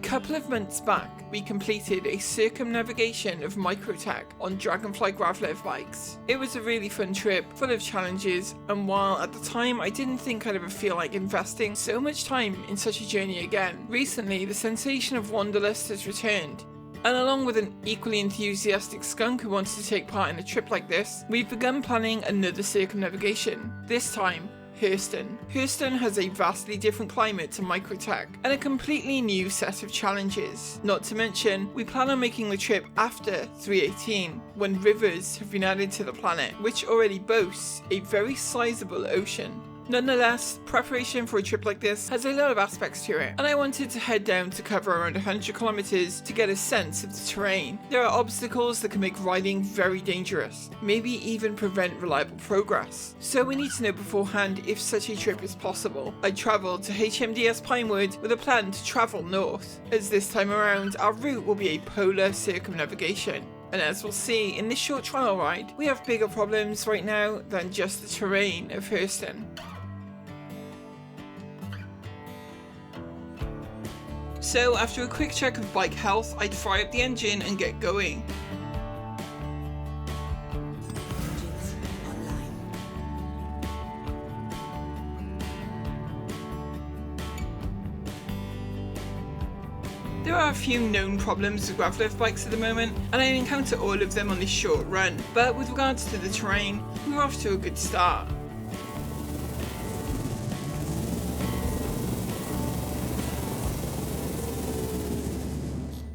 couple of months back, we completed a circumnavigation of Microtech on Dragonfly gravlev bikes. It was a really fun trip, full of challenges, and while at the time I didn't think I'd ever feel like investing so much time in such a journey again, recently the sensation of wanderlust has returned. And along with an equally enthusiastic Skunk who wants to take part in a trip like this, we've begun planning another circumnavigation, this time Hurston. Hurston has a vastly different climate to Microtech and a completely new set of challenges. Not to mention, we plan on making the trip after 318, when rivers have been added to the planet, which already boasts a very sizable ocean. Nonetheless, preparation for a trip like this has a lot of aspects to it, and I wanted to head down to cover around 100 kilometers to get a sense of the terrain. There are obstacles that can make riding very dangerous, maybe even prevent reliable progress. So we need to know beforehand if such a trip is possible. I travelled to HMDS Pinewood with a plan to travel north, as this time around our route will be a polar circumnavigation. And as we'll see in this short trial ride, we have bigger problems right now than just the terrain of Hurston. So after a quick check of bike health, I'd fire up the engine and get going. There are a few known problems with gravlev bikes at the moment, and I encounter all of them on this short run, but with regards to the terrain, we're off to a good start.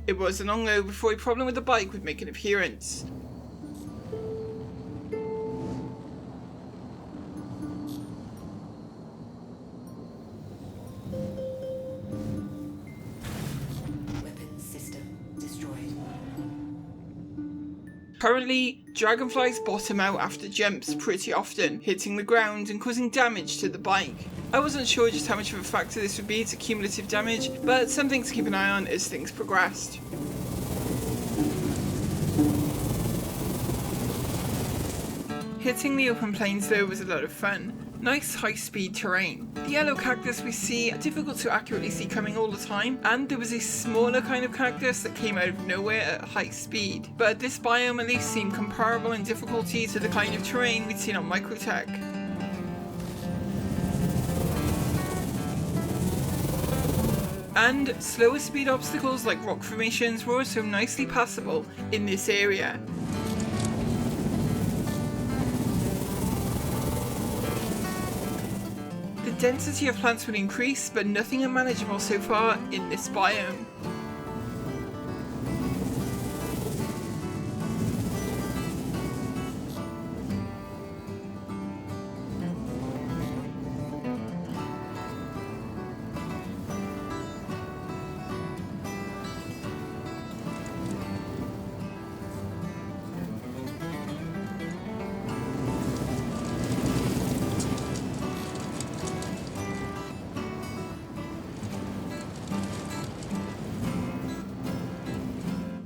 It wasn't long though before a problem with the bike would make an appearance. Currently, Dragonflies bottom out after jumps pretty often, hitting the ground and causing damage to the bike. I wasn't sure just how much of a factor this would be to cumulative damage, but something to keep an eye on as things progressed. Hitting the open plains though was a lot of fun. Nice high-speed terrain. The yellow cactus we see are difficult to accurately see coming all the time, and there was a smaller kind of cactus that came out of nowhere at high speed. But this biome at least seemed comparable in difficulty to the kind of terrain we'd seen on Microtech. And slower speed obstacles like rock formations were also nicely passable in this area. The density of plants would increase, but nothing unmanageable so far in this biome.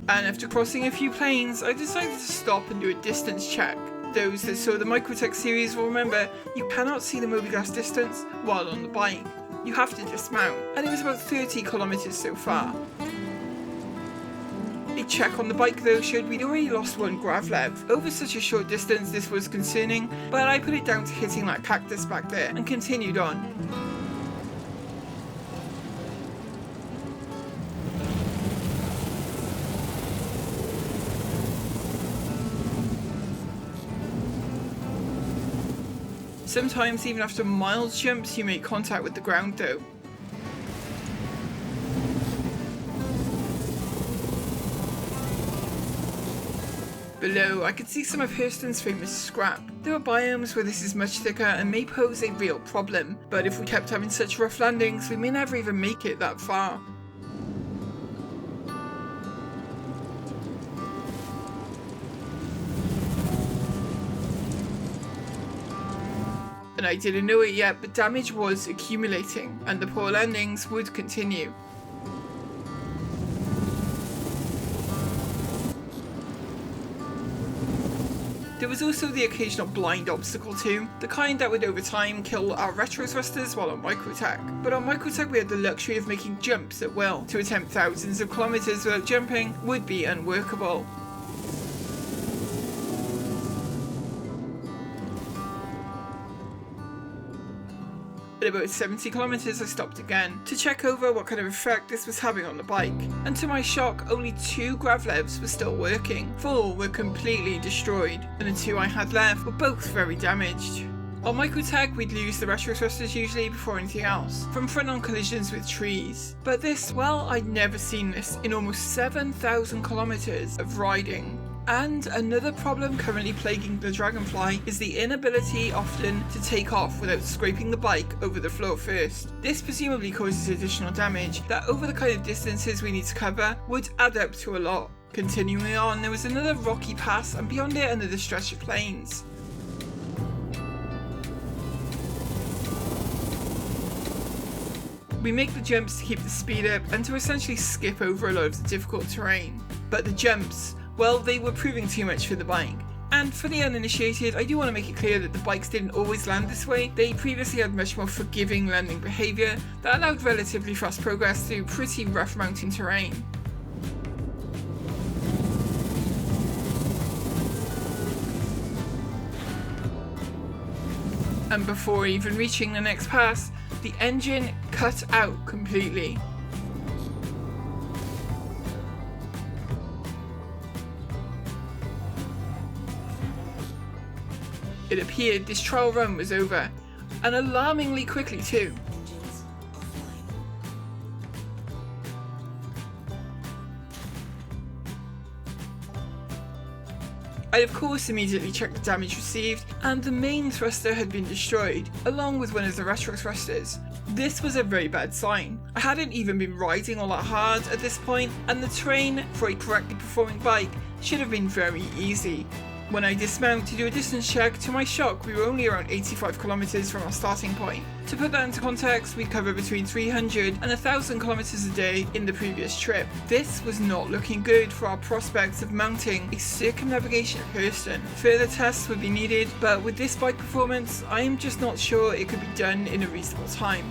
And after crossing a few plains, I decided to stop and do a distance check. Those that saw the Microtech series will remember you cannot see the mobigas distance while on the bike. You have to dismount, and it was about 30 kilometers so far. A check on the bike though showed we'd already lost one gravlev. Over such a short distance this was concerning, but I put it down to hitting that cactus back there and continued on. Sometimes even after mild jumps you make contact with the ground though. Below I could see some of Hurston's famous scrap. There are biomes where this is much thicker and may pose a real problem, but if we kept having such rough landings we may never even make it that far. And I didn't know it yet, but damage was accumulating, and the poor landings would continue. There was also the occasional blind obstacle too, the kind that would over time kill our retro thrusters while on Microtech. But on Microtech we had the luxury of making jumps at will. To attempt thousands of kilometers without jumping would be unworkable. At about 70 kilometers I stopped again to check over what kind of effect this was having on the bike, and to my shock only 2 gravlevs were still working. 4 were completely destroyed, and the 2 I had left were both very damaged. On Microtech we'd lose the retro thrusters usually before anything else, from front-on collisions with trees. But this, well, I'd never seen this in almost 7,000 kilometers of riding. And another problem currently plaguing the Dragonfly is the inability often to take off without scraping the bike over the floor first. This presumably causes additional damage that over the kind of distances we need to cover would add up to a lot. Continuing on, there was another rocky pass and beyond it another stretch of plains. We make the jumps to keep the speed up and to essentially skip over a lot of the difficult terrain. But the jumps, well, they were proving too much for the bike. And for the uninitiated, I do want to make it clear that the bikes didn't always land this way. They previously had much more forgiving landing behaviour that allowed relatively fast progress through pretty rough mountain terrain. And before even reaching the next pass, the engine cut out completely. It appeared this trial run was over, and alarmingly quickly too. I of course immediately checked the damage received, and the main thruster had been destroyed, along with one of the retro thrusters. This was a very bad sign. I hadn't even been riding all that hard at this point, and the terrain for a correctly performing bike should have been very easy. When I dismount to do a distance check, to my shock we were only around 85 kilometers from our starting point. To put that into context, we'd covered between 300 and 1,000 kilometers a day in the previous trip. This was not looking good for our prospects of mounting a Circumnavigation Hurston. Further tests would be needed, but with this bike performance, I am just not sure it could be done in a reasonable time.